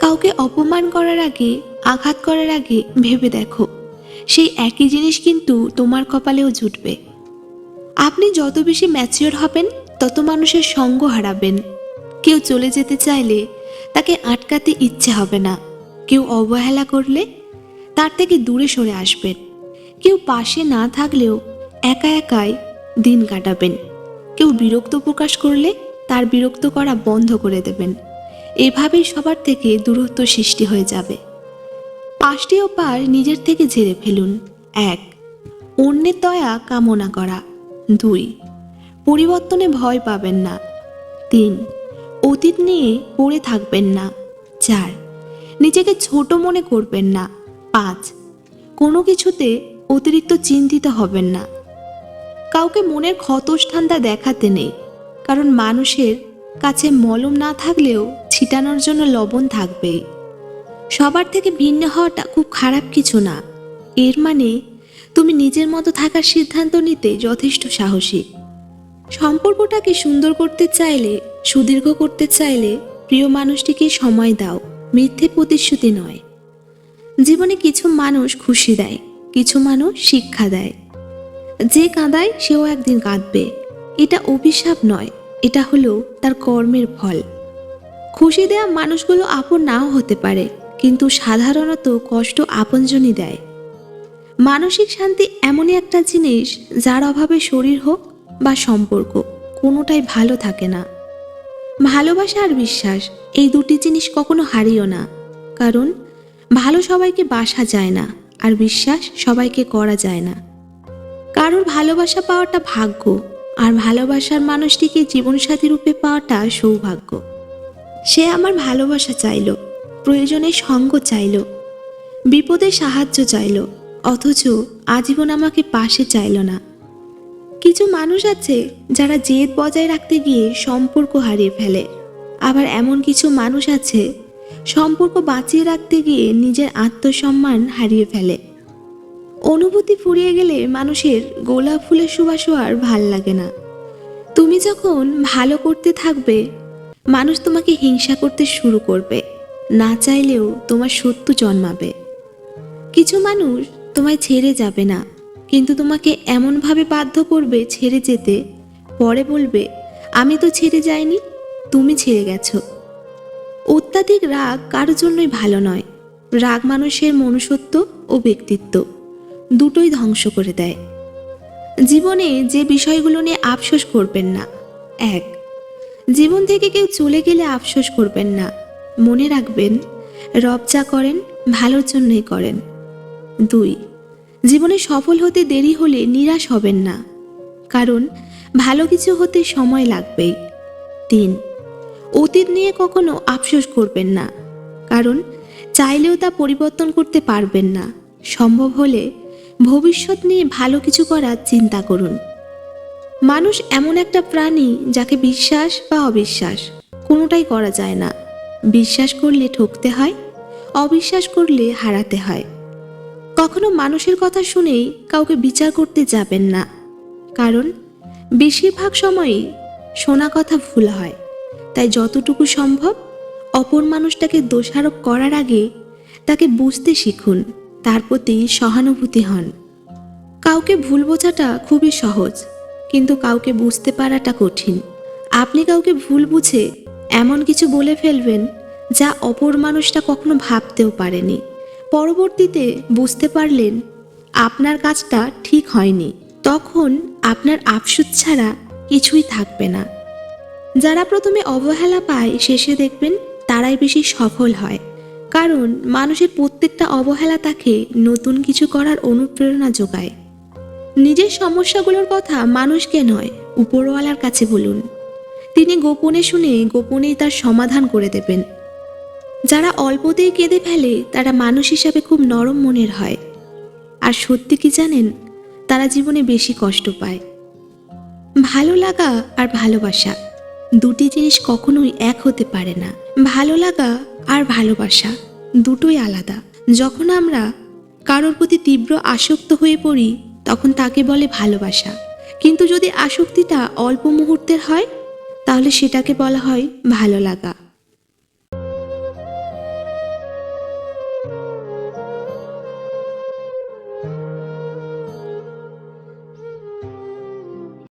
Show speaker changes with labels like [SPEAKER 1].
[SPEAKER 1] কাউকে অপমান করার আগে, আঘাত করার আগে ভেবে দেখো, সেই একই জিনিস কিন্তু তোমার কপালেও জুটবে। আপনি যত বেশি ম্যাচিওর হবেন, তত মানুষের সঙ্গ হারাবেন। কেউ চলে যেতে চাইলে তাকে আটকাতে ইচ্ছে হবে না। কেউ অবহেলা করলে তার থেকে দূরে সরে আসবেন। কেউ পাশে না থাকলেও একা একাই দিন কাটাবেন। কেউ বিরক্ত প্রকাশ করলে তার বিরক্ত করা বন্ধ করে দেবেন। এভাবেই সবার থেকে দূরত্ব সৃষ্টি হয়ে যাবে। 5টি উপায় নিজের থেকে ঝেড়ে ফেলুন। 1. অন্যের দয়া কামনা করা। 2. পরিবর্তনে ভয় পাবেন না। 3. অতীত নিয়ে পড়ে থাকবেন না। 4. নিজেকে ছোট মনে করবেন না। 5. কোনো কিছুতে অতিরিক্ত চিন্তিত হবেন না। কাউকে মনের ক্ষতস্থানটা দেখাতে নেই, কারণ মানুষের কাছে মলম না থাকলেও ছিটানোর জন্য লবণ থাকবেই। সবার থেকে ভিন্ন হওয়াটা খুব খারাপ কিছু না। এর মানে তুমি নিজের মতো থাকার সিদ্ধান্ত নিতে যথেষ্ট সাহসী। সম্পর্কটাকে সুন্দর করতে চাইলে, সুদীর্ঘ করতে চাইলে প্রিয় মানুষটিকে সময় দাও, মিথ্যে প্রতিশ্রুতি নয়। জীবনে কিছু মানুষ খুশি দেয়, কিছু মানুষ শিক্ষা দেয়। যে কাঁদায় সেও একদিন কাঁদবে। এটা অভিশাপ নয়, এটা হলো তার কর্মের ফল। খুশি দেয়া মানুষগুলো আপন নাও হতে পারে, কিন্তু সাধারণত কষ্ট আপনজনই দেয়। মানসিক শান্তি এমনই একটা জিনিস যার অভাবে শরীর হোক বা সম্পর্ক, কোনোটাই ভালো থাকে না। ভালোবাসা আর বিশ্বাস, এই দুটি জিনিস কখনো হারিও না। কারণ ভালো সবাইকে বাসা যায় না, আর বিশ্বাস সবাইকে করা যায় না। কারোর ভালোবাসা পাওয়াটা ভাগ্য, আর ভালোবাসার মানুষটিকে জীবনসাথী রূপে পাওয়াটা সৌভাগ্য। সে আমার ভালোবাসা চাইল, প্রয়োজনে সঙ্গ চাইল, বিপদে সাহায্য চাইল, অথচ আজীবন আমাকে পাশে চাইল না। কিছু মানুষ আছে যারা জেদ বজায় রাখতে গিয়ে সম্পর্ক হারিয়ে ফেলে। আবার এমন কিছু মানুষ আছে সম্পর্ক বাঁচিয়ে রাখতে গিয়ে নিজের আত্মসম্মান হারিয়ে ফেলে। অনুভূতি ফুরিয়ে গেলে মানুষের গোলাপ ফুলের সুবাসও আর ভাল লাগে না। তুমি যখন ভালো করতে থাকবে, মানুষ তোমাকে হিংসা করতে শুরু করবে। না চাইলেও তোমার শত্রু জন্মাবে। কিছু মানুষ তোমায় ছেড়ে যাবে না, কিন্তু তোমাকে এমনভাবে বাধ্য করবে ছেড়ে যেতে, পরে বলবে আমি তো ছেড়ে যাইনি, তুমি ছেড়ে গেছো। অত্যাধিক রাগ কারোর জন্যই ভালো নয়। রাগ মানুষের মনুষ্যত্ব ও ব্যক্তিত্ব দুটোই ধ্বংস করে দেয়। জীবনে যে বিষয়গুলো নিয়ে আফসোস করবেন না। 1. জীবন থেকে কেউ চলে গেলে আফসোস করবেন না। মনে রাখবেন, রব যা করেন ভালোর জন্যই করেন। 2. জীবনে সফল হতে দেরি হলে নিরাশ হবেন না, কারণ ভালো কিছু হতে সময় লাগবেই। 3. অতীত নিয়ে কখনো আফসোস করবেন না, কারণ চাইলেও তা পরিবর্তন করতে পারবেন না। সম্ভব হলে ভবিষ্যৎ নিয়ে ভালো কিছু করার চিন্তা করুন। মানুষ এমন একটা প্রাণী যাকে বিশ্বাস বা অবিশ্বাস কোনোটাই করা যায় না। বিশ্বাস করলে ঠকতে হয়, অবিশ্বাস করলে হারাতে হয়। কখনো মানুষের কথা শুনেই কাউকে বিচার করতে যাবেন না, কারণ বেশিরভাগ সময়ই শোনা কথা ভুল হয়। তাই যতটুকু সম্ভব অপর মানুষটাকে দোষারোপ করার আগে তাকে বুঝতে শিখুন, তার প্রতি সহানুভূতি হন। কাউকে ভুল বোঝাটা খুবই সহজ, কিন্তু কাউকে বুঝতে পারাটা কঠিন। আপনি কাউকে ভুল বুঝে এমন কিছু বলে ফেলবেন যা অপর মানুষটা কখনো ভাবতেও পারেনি। পরবর্তীতে বুঝতে পারলেন আপনার কাজটা ঠিক হয়নি, তখন আপনার আফসোস ছাড়া কিছুই থাকবে না। যারা প্রথমে অবহেলা পায়, শেষে দেখবেন তারাই বেশি সফল হয়। কারণ মানুষের প্রত্যেকটা অবহেলা তাকে নতুন কিছু করার অনুপ্রেরণা যোগায়। নিজের সমস্যাগুলোর কথা মানুষকে নয়, উপরওয়ালার কাছে বলুন। তিনি গোপনে শুনে গোপনেই তার সমাধান করে দেবেন। যারা অল্পতেই কেঁদে ফেলে তারা মানুষ হিসাবে খুব নরম মনের হয়। আর সত্যি কি জানেন, তারা জীবনে বেশি কষ্ট পায়। ভালো লাগা আর ভালোবাসা দুটি জিনিস কখনোই এক হতে পারে না। ভালো লাগা আর ভালোবাসা দুটোই আলাদা। যখন আমরা কারোর প্রতি তীব্র আসক্ত হয়ে পড়ি, তখন তাকে বলে ভালোবাসা। কিন্তু যদি আসক্তিটা অল্প মুহূর্তের হয়, তাহলে সেটাকে বলা হয় ভালো লাগা।